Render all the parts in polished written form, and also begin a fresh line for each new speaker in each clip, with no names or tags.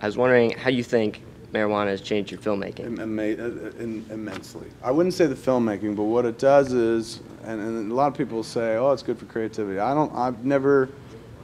I was wondering how you think marijuana has changed your filmmaking.
Immensely. I wouldn't say the filmmaking, but what it does is, and a lot of people say, oh, it's good for creativity. I've never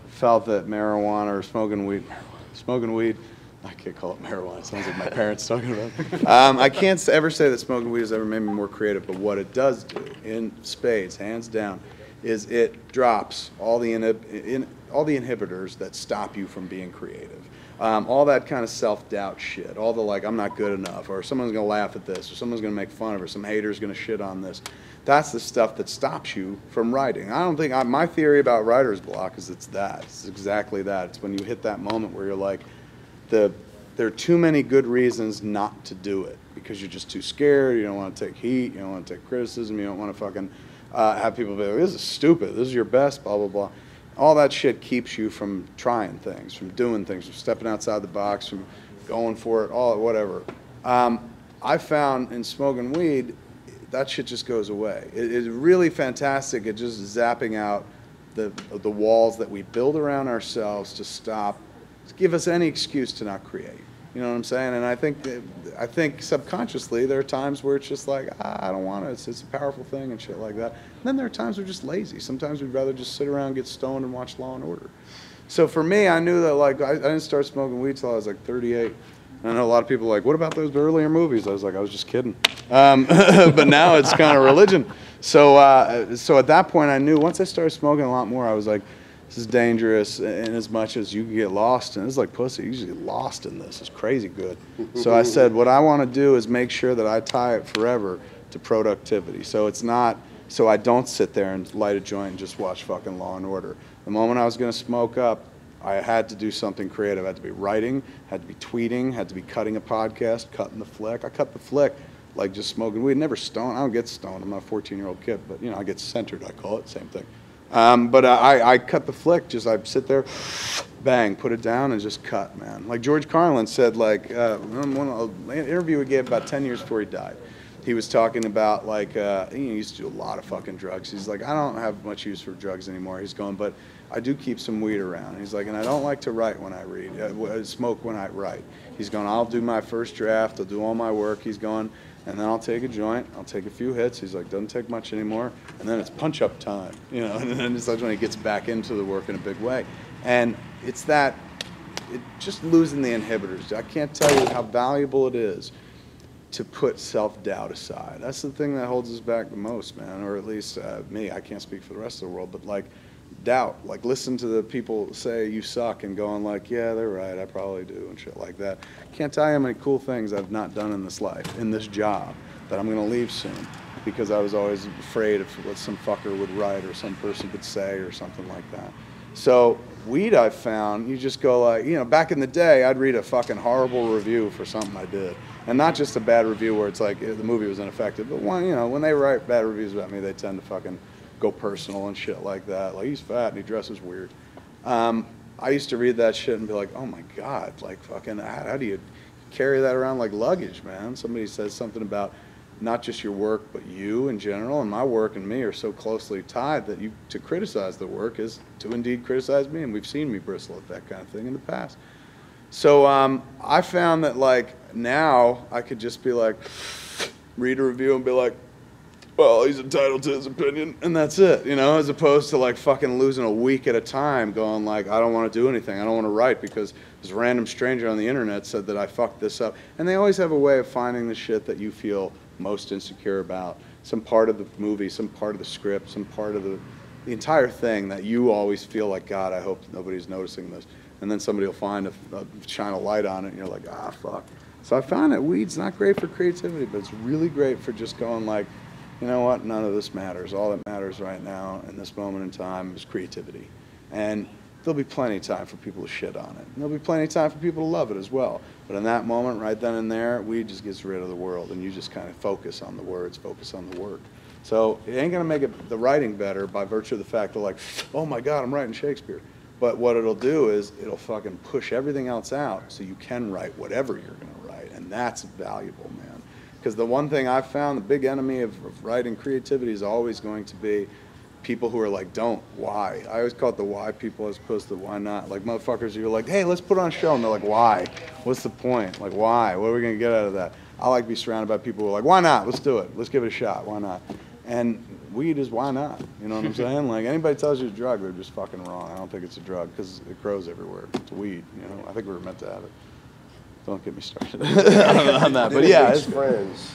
felt that marijuana or smoking weed, I can't call it marijuana, it sounds like my parents talking about it. I can't ever say that smoking weed has ever made me more creative, but what it does do, in spades, hands down, is it drops all the inhibitors that stop you from being creative. All that kind of self-doubt shit, all the like, I'm not good enough, or someone's going to laugh at this, or someone's going to make fun of it, or some hater's going to shit on this. That's the stuff that stops you from writing. I don't think, my theory about writer's block is it's exactly that. It's when you hit that moment where you're like, there are too many good reasons not to do it, because you're just too scared, you don't want to take heat, you don't want to take criticism, you don't want to fucking have people be like, this is stupid, this is your best, blah, blah, blah. All that shit keeps you from trying things, from doing things, from stepping outside the box, from going for it, all whatever. I found in smoking weed, that shit just goes away. It's really fantastic at just zapping out the walls that we build around ourselves to give us any excuse to not create. You know what I'm saying? And I think subconsciously there are times where it's just like, I don't want to. It's a powerful thing and shit like that. And then there are times we're just lazy. Sometimes we'd rather just sit around, get stoned, and watch Law and Order. So for me, I knew that like I didn't start smoking weed till I was like 38. And I know a lot of people are like, what about those earlier movies? I was like, I was just kidding. But now it's kind of religion. So at that point, I knew once I started smoking a lot more, I was like, this is dangerous in as much as you can get lost in. It's like pussy. You just get lost in this. It's crazy good. So I said, what I want to do is make sure that I tie it forever to productivity. So it's not, so I don't sit there and light a joint and just watch fucking Law and Order. The moment I was going to smoke up, I had to do something creative. I had to be writing, had to be tweeting, had to be cutting a podcast, cutting the flick. I cut the flick like just smoking weed. Never stoned. I don't get stoned. I'm not a 14-year-old kid, but you know, I get centered, I call it, same thing. But I cut the flick, just I sit there, bang, put it down and just cut, man. Like George Carlin said, like, an interview he gave about 10 years before he died. He was talking about, like, he used to do a lot of fucking drugs. He's like, I don't have much use for drugs anymore. He's going, but I do keep some weed around. He's like, and I don't like to write when I read, smoke when I write. He's going, I'll do my first draft, I'll do all my work. He's going, and then I'll take a joint, I'll take a few hits. He's like, doesn't take much anymore. And then it's punch-up time, you know, and then it's like when he gets back into the work in a big way. And it's that, just losing the inhibitors. I can't tell you how valuable it is to put self-doubt aside. That's the thing that holds us back the most, man, or at least me. I can't speak for the rest of the world, but like doubt, like listen to the people say you suck and going like, yeah, they're right, I probably do, and shit like that. Can't tell you how many cool things I've not done in this life, in this job, that I'm gonna leave soon, because I was always afraid of what some fucker would write or some person could say or something like that. So weed, I've found, you just go like, you know, back in the day, I'd read a fucking horrible review for something I did. And not just a bad review where it's like the movie was ineffective, but one, you know, when they write bad reviews about me, they tend to fucking go personal and shit like that. Like, he's fat and he dresses weird. I used to read that shit and be like, oh my God, like fucking, how do you carry that around like luggage, man? Somebody says something about not just your work, but you in general, and my work and me are so closely tied that to criticize the work is to indeed criticize me, and we've seen me bristle at that kind of thing in the past. So I found that like now I could just be like, read a review and be like, well, he's entitled to his opinion, and that's it, you know, as opposed to like fucking losing a week at a time going like, I don't want to do anything, I don't want to write because this random stranger on the internet said that I fucked this up. And they always have a way of finding the shit that you feel most insecure about, some part of the movie, some part of the script, some part of the entire thing that you always feel like, God, I hope nobody's noticing this. And then somebody will find shine a light on it, and you're like, ah, fuck. So I found that weed's not great for creativity, but it's really great for just going like, you know what, none of this matters. All that matters right now in this moment in time is creativity. And there'll be plenty of time for people to shit on it. And there'll be plenty of time for people to love it as well. But in that moment, right then and there, weed just gets rid of the world, and you just kind of focus on the words, focus on the work. So it ain't gonna make the writing better by virtue of the fact that like, oh my God, I'm writing Shakespeare. But what it'll do is it'll fucking push everything else out so you can write whatever you're gonna write, and that's valuable, man. Because the one thing I've found, the big enemy of writing creativity is always going to be people who are like, don't, why? I always call it the why people as opposed to the why not. Like motherfuckers, you're like, hey, let's put on a show. And they're like, why? What's the point? Like, why? What are we going to get out of that? I like to be surrounded by people who are like, why not? Let's do it. Let's give it a shot. Why not? And weed is why not? You know what I'm saying? Like, anybody tells you it's a drug, they're just fucking wrong. I don't think it's a drug because it grows everywhere. It's weed, you know? I think we were meant to have it. Don't get me started on that. But yeah,
friends.